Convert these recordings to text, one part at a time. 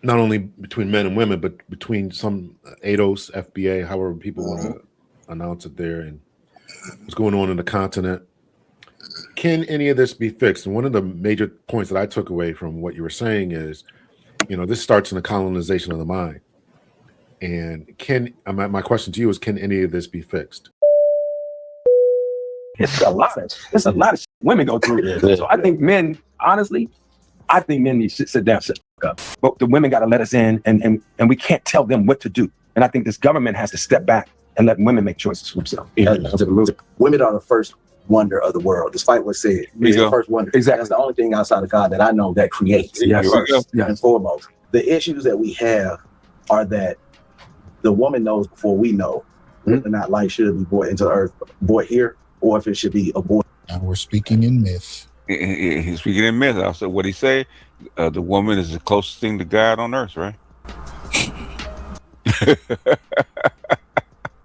not only between men and women, but between some ADOS, FBA, however people want to announce it there, and what's going on in the continent. Can any of this be fixed? And one of the major points that I took away from what you were saying is, this starts in the colonization of the mind. And my question to you is, can any of this be fixed? It's a lot of shit women go through. So I think men, honestly, need to sit down, shut up. But the women got to let us in, and we can't tell them what to do. And I think this government has to step back and let women make choices for themselves. Women are the first wonder of the world, despite what's said. It's the first wonder. Exactly. That's the only thing outside of God that I know that creates. First and foremost. The issues that we have are that the woman knows before we know whether or not life should be brought into the earth, brought here, or if it should be aborted. And we're speaking in myth. He's speaking in myth. Also, what he say? The woman is the closest thing to God on earth, right?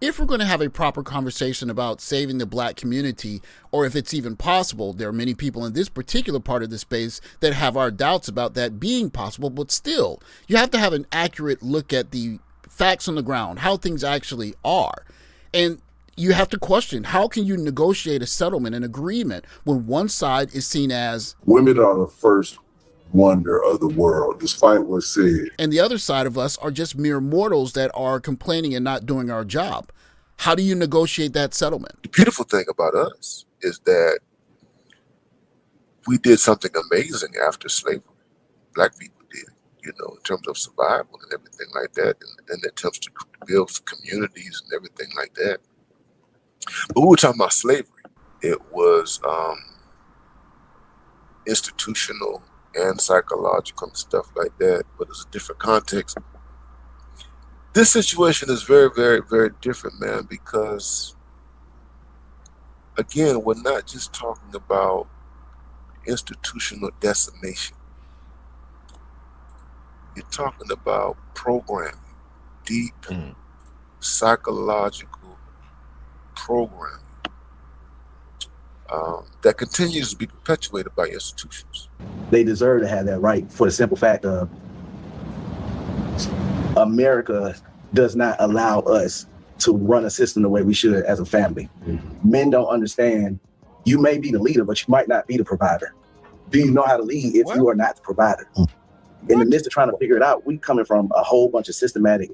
If we're going to have a proper conversation about saving the Black community, or if it's even possible, there are many people in this particular part of the space that have our doubts about that being possible, but still, you have to have an accurate look at the facts on the ground, how things actually are. And you have to question, how can you negotiate a settlement, an agreement, when one side is seen as women are the first wonder of the world, despite what's said, and the other side of us are just mere mortals that are complaining and not doing our job? How do you negotiate that settlement? The beautiful thing about us is that we did something amazing after slavery. Black people did, in terms of survival and everything like that, and attempts to build communities and everything like that. But we were talking about slavery. It was institutional and psychological and stuff like that, but it's a different context. This situation is very, very, very different, man, because, again, we're not just talking about institutional decimation. You're talking about programming, deep psychological programming that continues to be perpetuated by institutions. They deserve to have that right for the simple fact of America does not allow us to run a system the way we should as a family. Men don't understand, you may be the leader, but you might not be the provider. Do you know how to lead if you are not the provider? In the midst of trying to figure it out, we coming from a whole bunch of systematic,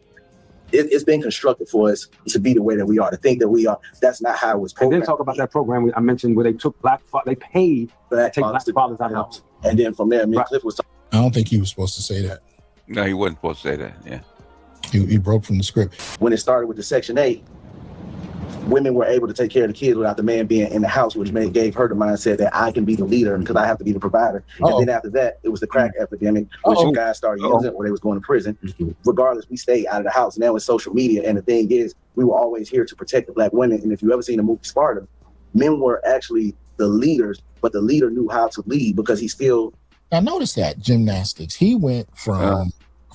it's been constructed for us to be the way that we are, to think that we are. That's not how it was programmed. And then talk about that program I mentioned where they took they paid to take black fathers out of the house. And then from there, me and Cliff was talking. I don't think he was supposed to say that. No, he wasn't supposed to say that. Yeah. He broke from the script. When it started with the Section 8, women were able to take care of the kids without the man being in the house, which gave her the mindset that I can be the leader because I have to be the provider. And then after that, it was the crack epidemic, which you guys started using, where they was going to prison. Regardless, we stayed out of the house. Now it's social media, and the thing is, we were always here to protect the Black women. And if you ever seen the movie Sparta, men were actually the leaders, but the leader knew how to lead because he still. Now notice that gymnastics. He went from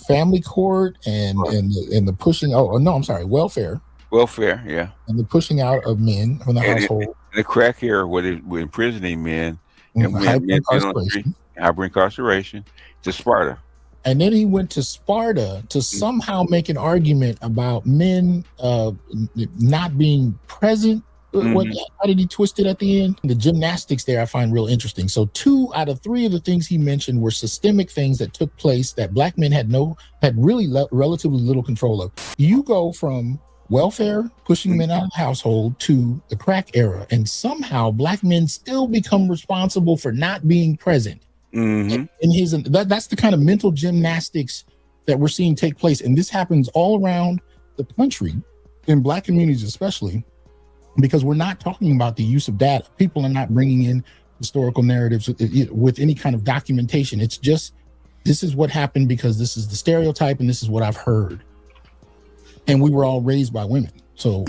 family court and the pushing. Welfare. Welfare, yeah. And the pushing out of men from the household. And the crack here, where they were imprisoning men, and hyper incarceration, to Sparta. And then he went to Sparta to somehow make an argument about men not being present. How did he twist it at the end? The gymnastics there I find real interesting. So 2 out of 3 of the things he mentioned were systemic things that took place that Black men had really relatively little control of. You go from welfare, pushing men out of the household, to the crack era, and somehow Black men still become responsible for not being present. That's the kind of mental gymnastics that we're seeing take place, and this happens all around the country, in Black communities especially, because we're not talking about the use of data. People are not bringing in historical narratives with any kind of documentation. It's just, this is what happened because this is the stereotype and this is what I've heard. And we were all raised by women. So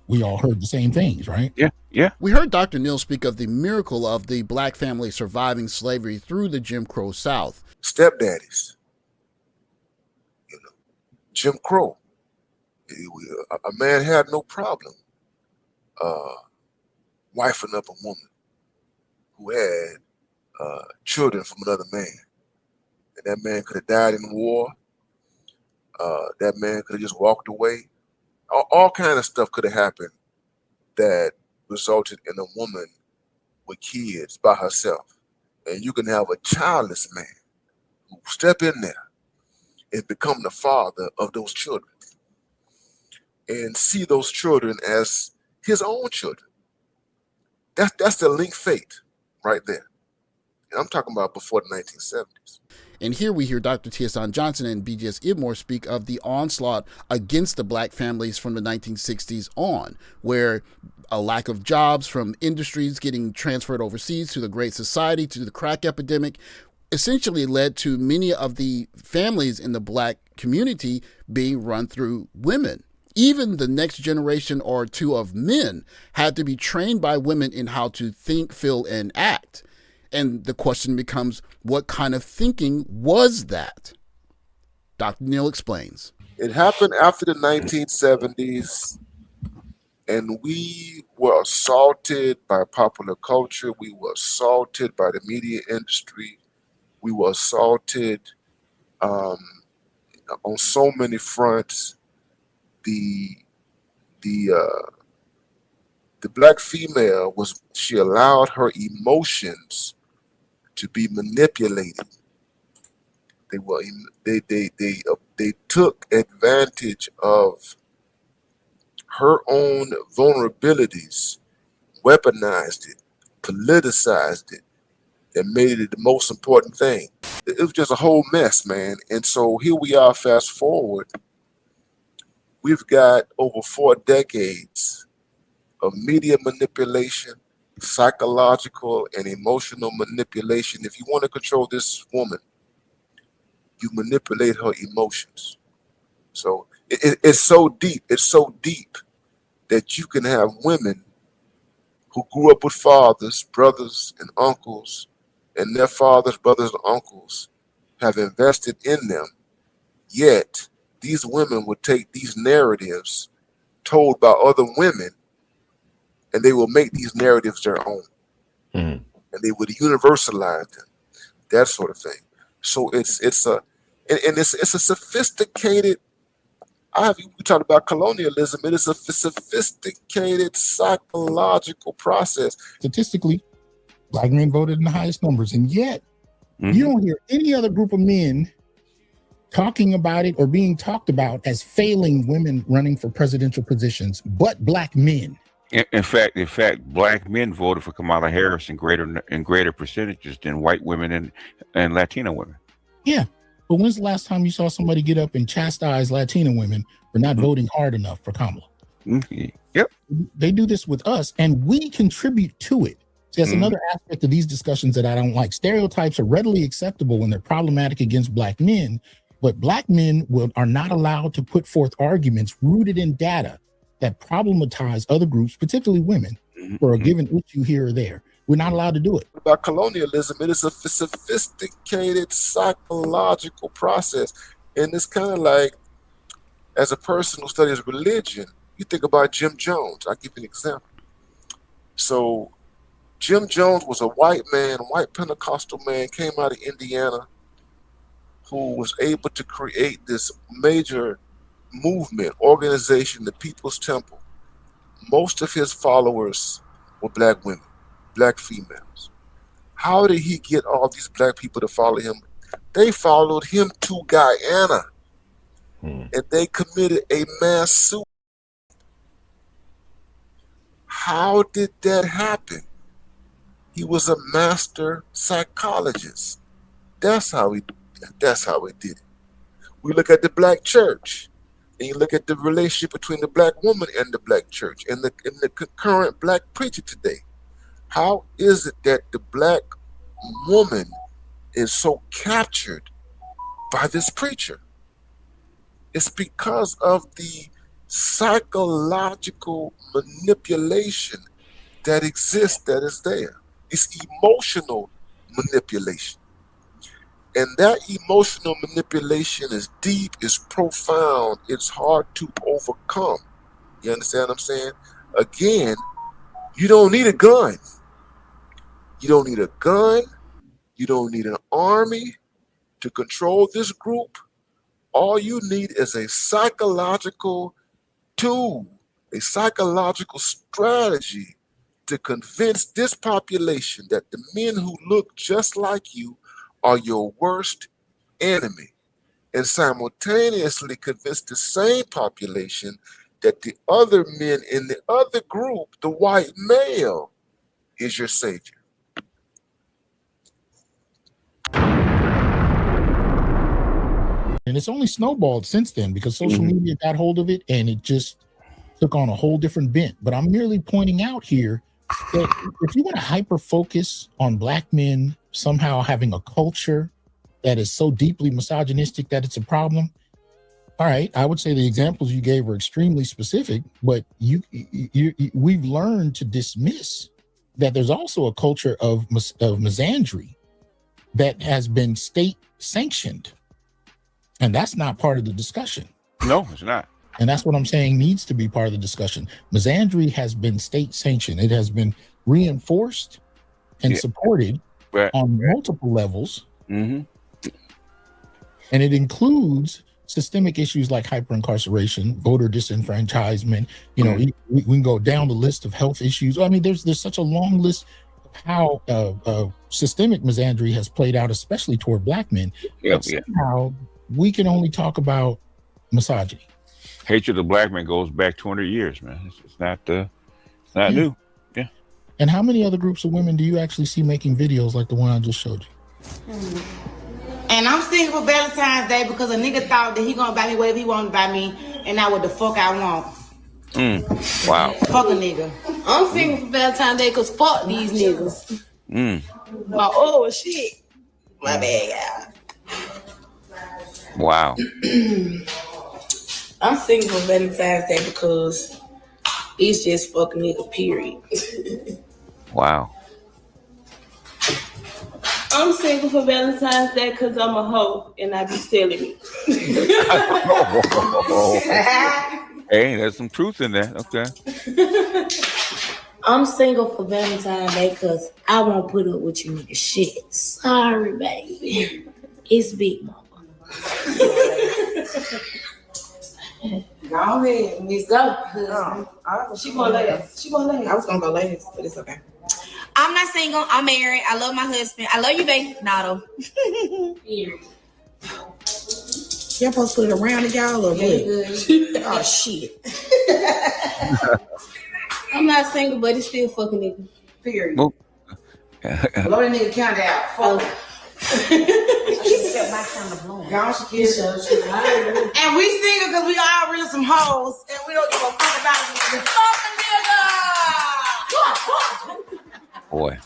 we all heard the same things, right? Yeah. We heard Dr. Neal speak of the miracle of the Black family surviving slavery through the Jim Crow South. Stepdaddies, Jim Crow. A man had no problem wifing up a woman who had children from another man. And that man could have died in war, That man could have just walked away. All kind of stuff could have happened that resulted in a woman with kids by herself. And you can have a childless man who step in there and become the father of those children and see those children as his own children. That's the link fate right there. And I'm talking about before the 1970s. And here we hear Dr. Hasan Johnson and BGS Idmore speak of the onslaught against the black families from the 1960s on, where a lack of jobs from industries getting transferred overseas to the Great Society, to the crack epidemic, essentially led to many of the families in the black community being run through women. Even the next generation or two of men had to be trained by women in how to think, feel, and act. And the question becomes, what kind of thinking was that? Dr. Neal explains. It happened after the 1970s, and we were assaulted by popular culture. We were assaulted by the media industry. We were assaulted on so many fronts. The black female she allowed her emotions to be manipulated. They took advantage of her own vulnerabilities, weaponized it, politicized it, and made it the most important thing. It was just a whole mess, man. And so here we are, fast forward. We've got over 4 decades of media manipulation, psychological and emotional manipulation. If you want to control this woman, you manipulate her emotions. So it's so deep. It's so deep that you can have women who grew up with fathers, brothers, and uncles, and their fathers, brothers, and uncles have invested in them. Yet these women would take these narratives told by other women, and they will make these narratives their own. And they would universalize them, that sort of thing. So it's a sophisticated. We talked about colonialism. It is a sophisticated psychological process. Statistically, black men voted in the highest numbers, and yet you don't hear any other group of men talking about it or being talked about as failing women running for presidential positions, but black men. In fact, black men voted for Kamala Harris in greater percentages than white women and Latino women. Yeah, but when's the last time you saw somebody get up and chastise Latino women for not voting hard enough for Kamala? Yep. They do this with us, and we contribute to it. So that's another aspect of these discussions that I don't like. Stereotypes are readily acceptable when they're problematic against black men, but black men are not allowed to put forth arguments rooted in data that problematize other groups, particularly women, for a given issue here or there. We're not allowed to do it. About colonialism, it is a sophisticated psychological process. And it's kind of like, as a person who studies religion, you think about Jim Jones. I'll give you an example. So Jim Jones was a white man, white Pentecostal man, came out of Indiana, who was able to create this major movement, organization, the People's Temple. Most of his followers were black women, black females. How did he get all these black people to follow him? They followed him to Guyana, and they committed a mass suicide. How did that happen? He was a master psychologist. That's how he did it. We look at the black church, and you look at the relationship between the black woman and the black church, and the current black preacher today. How is it that the black woman is so captured by this preacher? It's because of the psychological manipulation that exists, that is there. It's emotional manipulation. And that emotional manipulation is deep, it's profound, it's hard to overcome. You understand what I'm saying? Again, you don't need a gun. You don't need a gun. You don't need an army to control this group. All you need is a psychological tool, a psychological strategy to convince this population that the men who look just like you are your worst enemy, and simultaneously convince the same population that the other men in the other group, the white male, is your savior. And it's only snowballed since then because social media got hold of it and it just took on a whole different bent. But I'm merely pointing out here that if you want to hyper focus on black men somehow having a culture that is so deeply misogynistic that it's a problem, all right, I would say the examples you gave were extremely specific, but we've learned to dismiss that there's also a culture of misandry that has been state sanctioned. And that's not part of the discussion. No, it's not. And that's what I'm saying needs to be part of the discussion. Misandry has been state sanctioned. It has been reinforced and supported on multiple levels. Mm-hmm. And it includes systemic issues like hyperincarceration, voter disenfranchisement. You know, we can go down the list of health issues. I mean, there's such a long list of how systemic misandry has played out, especially toward black men. But somehow we can only talk about misogyny. Hatred of black men goes back 200 years, man. It's not new. Yeah. And how many other groups of women do you actually see making videos like the one I just showed you? And I'm single for Valentine's Day because a nigga thought that he gonna buy me whatever he wanted to buy me, and not what the fuck I want. Wow. Fuck a nigga. I'm single for Valentine's Day because fuck these niggas. Oh shit. My bad, y'all. Wow. I'm single for Valentine's Day because it's just fuck a nigga, period. Wow. I'm single for Valentine's Day because I'm a hoe and I be selling it. Hey, there's some truth in that. Okay. I'm single for Valentine's Day because I won't put up with you nigga shit. Sorry, baby. It's Big Mama. Go ahead, Miss Go. She going last. I was gonna go last, but it's okay. I'm not single. I'm married. I love my husband. I love you, baby. Nado. Y'all supposed to put it around it, y'all, or what? Oh shit. I'm not single, but it's still fucking nigga. Period. Well, blow that nigga count out. Fuck. And we single because we all really some hoes and we don't give a fuck about it. Fucking nigga! boy.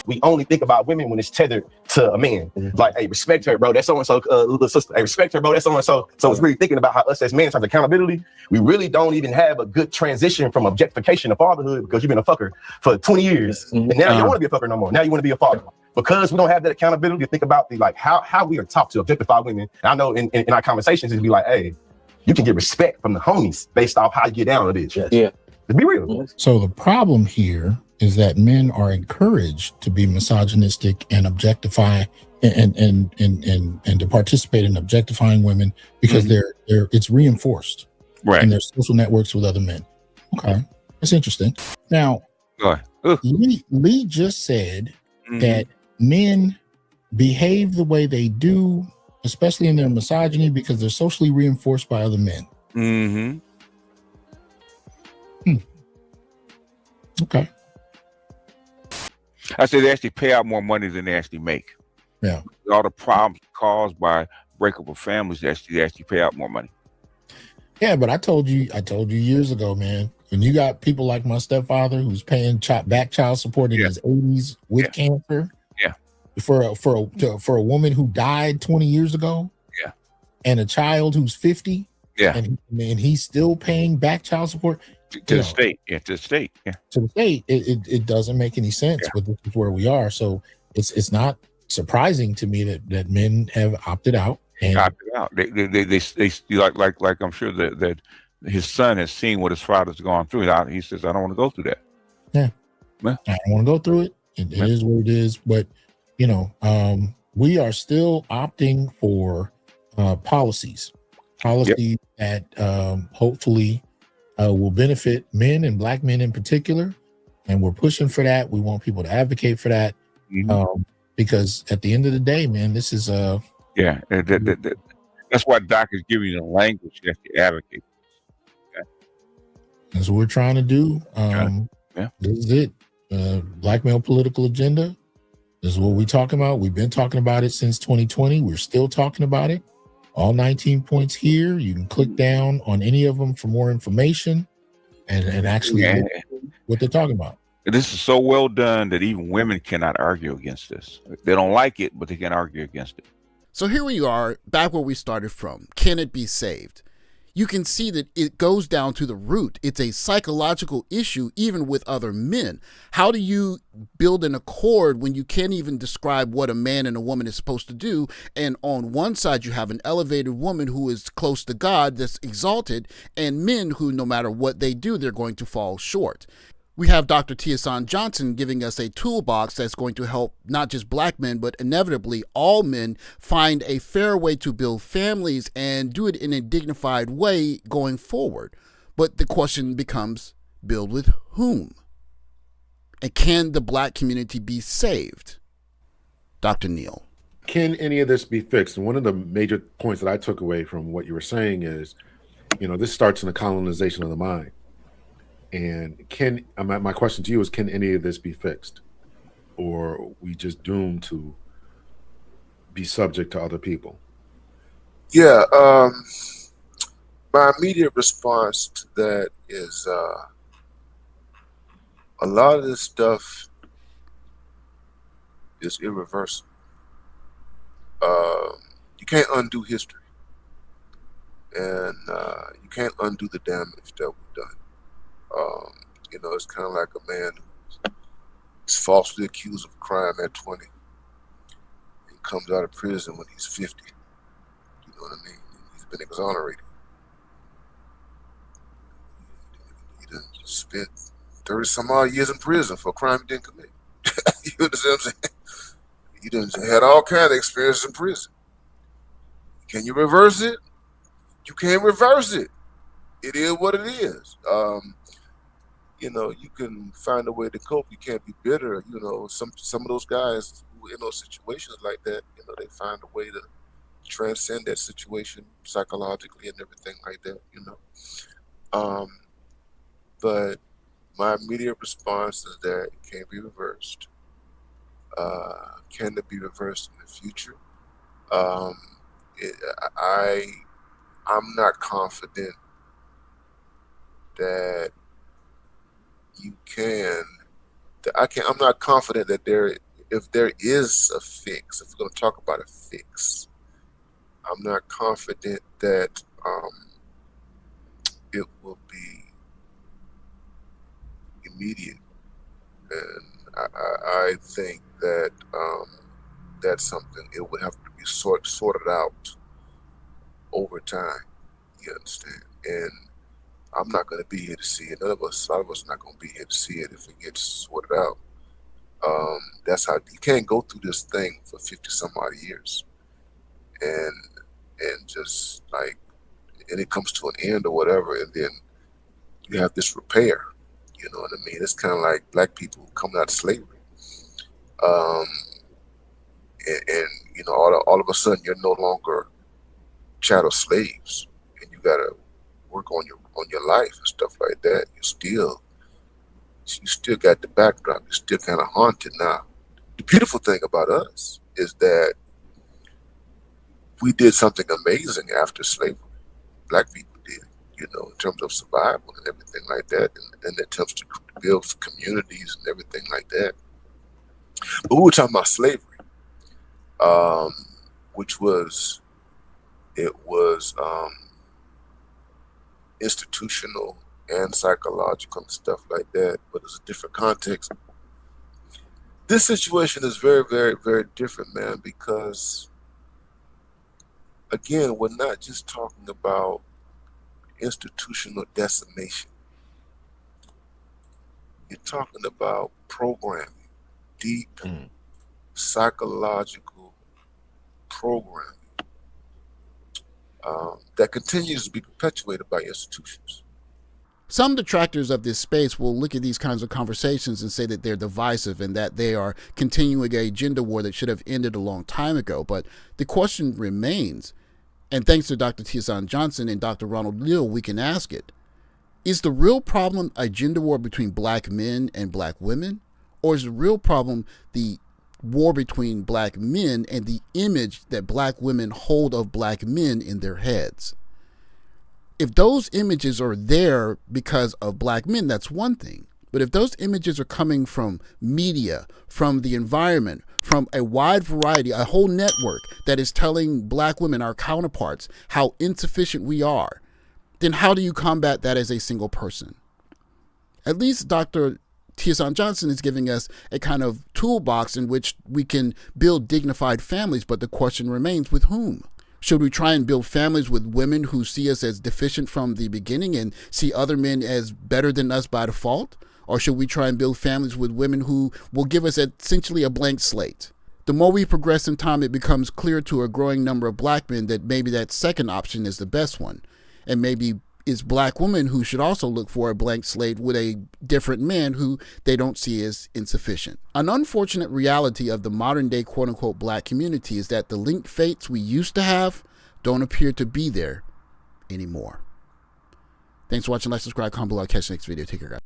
We only think about women when it's tethered to a man. Like, hey, respect her, bro. That's so-and-so, little sister. Hey, respect her, bro. That's so-and-so. So it's really thinking about how us as men in terms of accountability, we really don't even have a good transition from objectification to fatherhood because you've been a fucker for 20 years. And now you don't want to be a fucker no more. Now you want to be a father. Because we don't have that accountability to think about the like how we are taught to objectify women. And I know in our conversations, it'd be like, hey, you can get respect from the homies based off how you get down with it. Yeah. To be real. So the problem here is that men are encouraged to be misogynistic and objectify and to participate in objectifying women because it's reinforced in their social networks with other men. Okay, that's interesting. Now, Lee just said that men behave the way they do, especially in their misogyny, because they're socially reinforced by other men. Okay. I say they actually pay out more money than they actually make. Yeah. All the problems caused by breakup of families, they actually pay out more money. Yeah, but I told you years ago, man, when you got people like my stepfather who's paying back child support in his 80s with cancer. Yeah. For a woman who died 20 years ago. Yeah. And a child who's 50. Yeah. And he's still paying back child support. To the state. Yeah, to the state. Yeah. To the state. It doesn't make any sense, but this is where we are. So it's not surprising to me that men have opted out. Opted out. They like I'm sure that his son has seen what his father's gone through. He says, I don't want to go through that. Yeah. I don't want to go through it. It is what it is. But we are still opting for policies that hopefully will benefit men and black men in particular. And we're pushing for that. We want people to advocate for that. Because at the end of the day, man, this is that's why Doc is giving you the language you have to advocate. That's what we're trying to do. This is it. Black male political agenda. This is what we're talking about. We've been talking about it since 2020. We're still talking about it. All 19 points here. You can click down on any of them for more information and actually look what they're talking about. This is so well done that even women cannot argue against this. They don't like it, but they can argue against it. So here we are, back where we started from. Can it be saved? You can see that it goes down to the root. It's a psychological issue, even with other men. How do you build an accord when you can't even describe what a man and a woman is supposed to do? And on one side, you have an elevated woman who is close to God, that's exalted, and men who, no matter what they do, they're going to fall short. We have Dr. Hasan Johnson giving us a toolbox that's going to help not just black men, but inevitably all men find a fair way to build families and do it in a dignified way going forward. But the question becomes, build with whom? And can the black community be saved? Dr. Neal. Can any of this be fixed? And one of the major points that I took away from what you were saying is, this starts in the colonization of the mind. And my question to you is, can any of this be fixed? Or are we just doomed to be subject to other people? Yeah, my immediate response to that is a lot of this stuff is irreversible. You can't undo history. And you can't undo the damage that we've done. It's kind of like a man who's falsely accused of a crime at 20 and comes out of prison when he's 50. You know what I mean? He's been exonerated. He done spent 30 some odd years in prison for a crime he didn't commit. You understand what I'm saying? He done had all kinds of experiences in prison. Can you reverse it? You can't reverse it. It is what it is. You can find a way to cope. You can't be bitter. Some of those guys who are in those situations like that, they find a way to transcend that situation psychologically and everything like that, But my immediate response is that it can't be reversed. Can it be reversed in the future? I'm not confident that you can. I'm not confident that if there is a fix, if we're going to talk about a fix, I'm not confident that it will be immediate. And I think that that's something it would have to be sorted out over time. You understand? And I'm not going to be here to see it. A lot of us are not going to be here to see it if it gets sorted out. That's how you can't go through this thing for 50 some odd years, and just and it comes to an end or whatever, and then you have this repair. You know what I mean? It's kind of like black people coming out of slavery, and all of a sudden you're no longer chattel slaves, and you got to work on your life and stuff like that. You still got the backdrop. You're still kind of haunted now. The beautiful thing about us is that we did something amazing after slavery. Black people did, in terms of survival and everything like that, and attempts to build communities and everything like that. But we were talking about slavery, which was institutional and psychological and stuff like that, but it's a different context. This situation is very, very, very different, man, because again, we're not just talking about institutional decimation. You're talking about programming, deep psychological programming that continues to be perpetuated by institutions. Some detractors of this space will look at these kinds of conversations and say that they're divisive and that they are continuing a gender war that should have ended a long time ago. But the question remains, and thanks to DrTHasanJohnson and Dr. Ronald Neal, we can ask it. Is the real problem a gender war between black men and black women? Or is the real problem the war between black men and the image that black women hold of black men in their heads? If those images are there because of black men, that's one thing. But if those images are coming from media, from the environment, from a wide variety, a whole network that is telling black women, our counterparts, how insufficient we are, then how do you combat that as a single person? At least DrTHasanJohnson is giving us a kind of toolbox in which we can build dignified families, but the question remains, with whom? Should we try and build families with women who see us as deficient from the beginning and see other men as better than us by default? Or should we try and build families with women who will give us essentially a blank slate? The more we progress in time, it becomes clear to a growing number of black men that maybe that second option is the best one. And maybe it's black women who should also look for a blank slate with a different man who they don't see as insufficient. An unfortunate reality of the modern day quote unquote black community is that the linked fates we used to have don't appear to be there anymore. Thanks for watching. Like, subscribe, comment below. I'll catch you next video. Take care, guys.